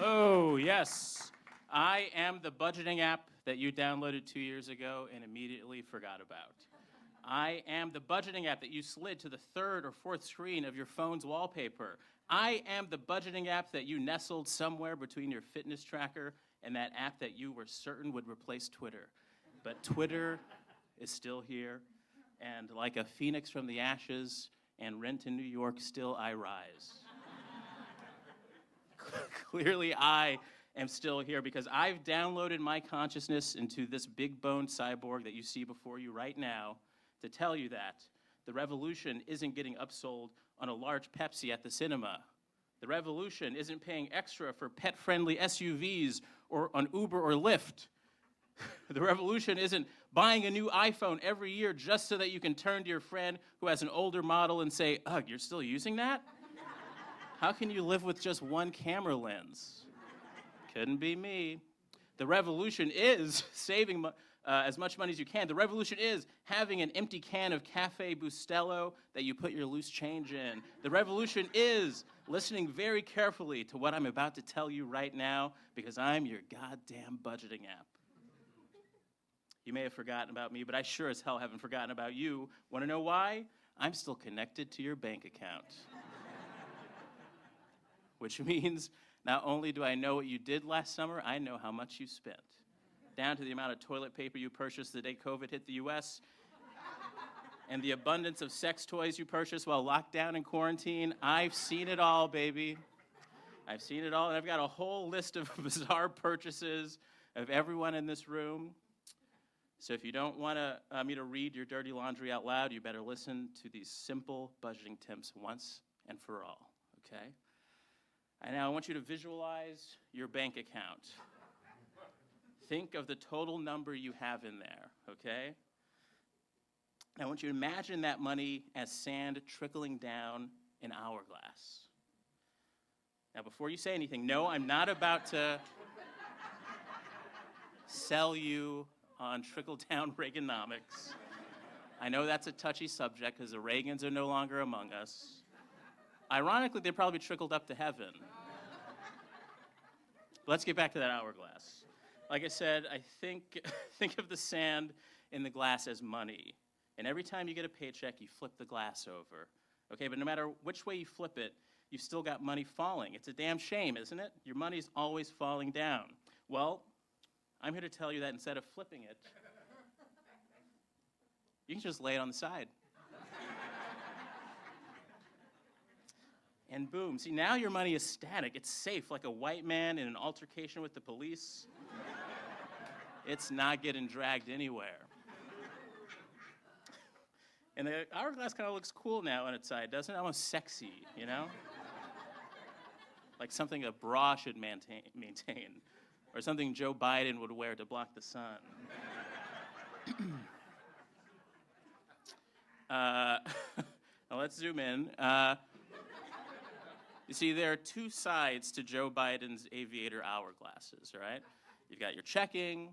Hello, yes. I am the budgeting app that you downloaded 2 years ago and immediately forgot about. I am the budgeting app that you slid to the third or fourth screen of your phone's wallpaper. I am the budgeting app that you nestled somewhere between your fitness tracker and that app that you were certain would replace Twitter. But Twitter is still here, and like a phoenix from the ashes and rent in New York, still I rise. Clearly, I am still here because I've downloaded my consciousness into this big-boned cyborg that you see before you right now to tell you that the revolution isn't getting upsold on a large Pepsi at the cinema. The revolution isn't paying extra for pet-friendly SUVs or on Uber or Lyft. The revolution isn't buying a new iPhone every year just so that you can turn to your friend who has an older model and say, ugh, you're still using that? How can you live with just one camera lens? Couldn't be me. The revolution is saving as much money as you can. The revolution is having an empty can of Cafe Bustelo that you put your loose change in. The revolution is listening very carefully to what I'm about to tell you right now because I'm your goddamn budgeting app. You may have forgotten about me, but I sure as hell haven't forgotten about you. Want to know why? I'm still connected to your bank account. Which means not only do I know what you did last summer, I know how much you spent. Down to the amount of toilet paper you purchased the day COVID hit the US, and the abundance of sex toys you purchased while locked down in quarantine. I've seen it all, baby. I've seen it all, and I've got a whole list of bizarre purchases of everyone in this room. So if you don't want me to read your dirty laundry out loud, you better listen to these simple budgeting tips once and for all, okay? And now I want you to visualize your bank account. Think of the total number you have in there, okay? I want you to imagine that money as sand trickling down an hourglass. Now, before you say anything, no, I'm not about to sell you on trickle-down Reaganomics. I know that's a touchy subject because the Reagans are no longer among us. Ironically, they probably trickled up to heaven. Let's get back to that hourglass. Like I said, I think of the sand in the glass as money. And every time you get a paycheck, you flip the glass over. Okay, but no matter which way you flip it, you've still got money falling. It's a damn shame, isn't it? Your money's always falling down. Well, I'm here to tell you that instead of flipping it, you can just lay it on the side. And boom, see, now your money is static. It's safe, like a white man in an altercation with the police. It's not getting dragged anywhere. And the hourglass kind of looks cool now on its side, doesn't it? Almost sexy, you know? Like something a bra should maintain, or something Joe Biden would wear to block the sun. Now let's zoom in. You see, there are two sides to Joe Biden's aviator hourglasses, right? You've got your checking,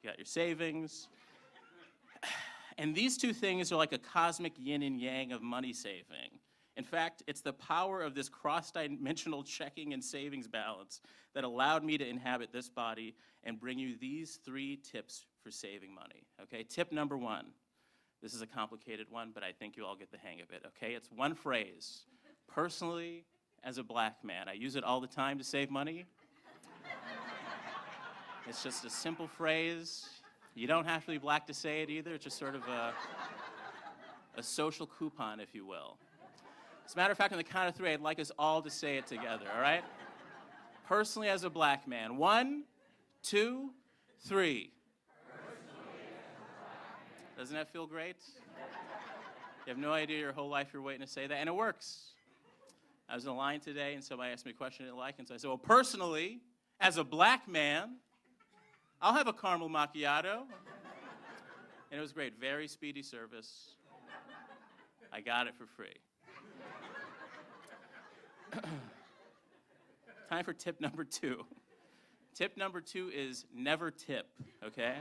you've got your savings. And these two things are like a cosmic yin and yang of money saving. In fact, it's the power of this cross-dimensional checking and savings balance that allowed me to inhabit this body and bring you these 3 tips for saving money, okay? Tip number 1. This is a complicated one, but I think you all get the hang of it, okay? It's one phrase. Personally, as a black man, I use it all the time to save money. It's just a simple phrase. You don't have to be black to say it either. It's just sort of a social coupon, if you will. As a matter of fact, on the count of 3, I'd like us all to say it together, all right? Personally as a black man. 1, 2, 3. Doesn't that feel great? You have no idea your whole life you're waiting to say that, and it works. I was in a line today, and somebody asked me a question I didn't like, and so I said, well, personally, as a black man, I'll have a caramel macchiato. And it was great. Very speedy service. I got it for free. Time for tip number 2. Tip number 2 is never tip, okay?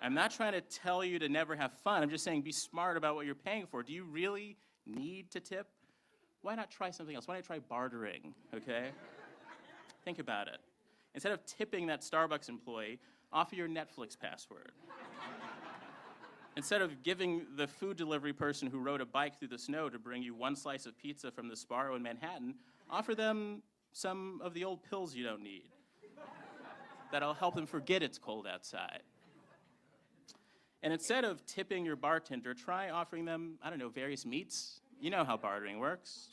I'm not trying to tell you to never have fun. I'm just saying be smart about what you're paying for. Do you really need to tip? Why not try something else? Why not try bartering, okay? Think about it. Instead of tipping that Starbucks employee, offer your Netflix password. Instead of giving the food delivery person who rode a bike through the snow to bring you one slice of pizza from the Sparrow in Manhattan, offer them some of the old pills you don't need. That'll help them forget it's cold outside. And instead of tipping your bartender, try offering them, I don't know, various meats. You know how bartering works.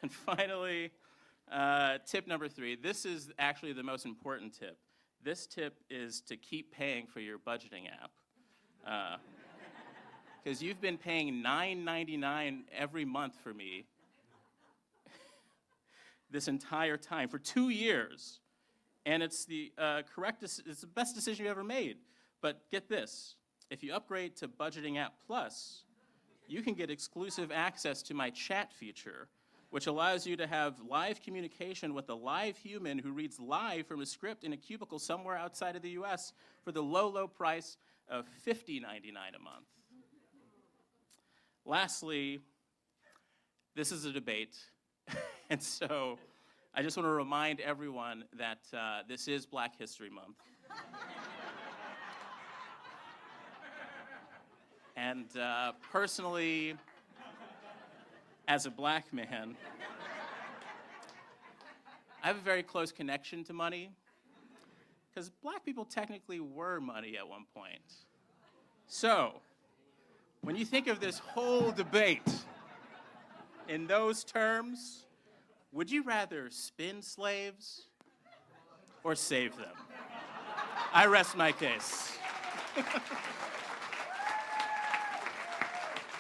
And finally, tip number 3. This is actually the most important tip. This tip is to keep paying for your budgeting app. Because you've been paying $9.99 every month for me this entire time, for 2 years. And it's the it's the best decision you ever made. But get this, if you upgrade to Budgeting App Plus, you can get exclusive access to my chat feature, which allows you to have live communication with a live human who reads live from a script in a cubicle somewhere outside of the US for the low, low price of $50.99 a month. Lastly, this is a debate, and so I just want to remind everyone that this is Black History Month. And personally, as a black man, I have a very close connection to money, because black people technically were money at one point. So, when you think of this whole debate in those terms, would you rather spin slaves or save them? I rest my case.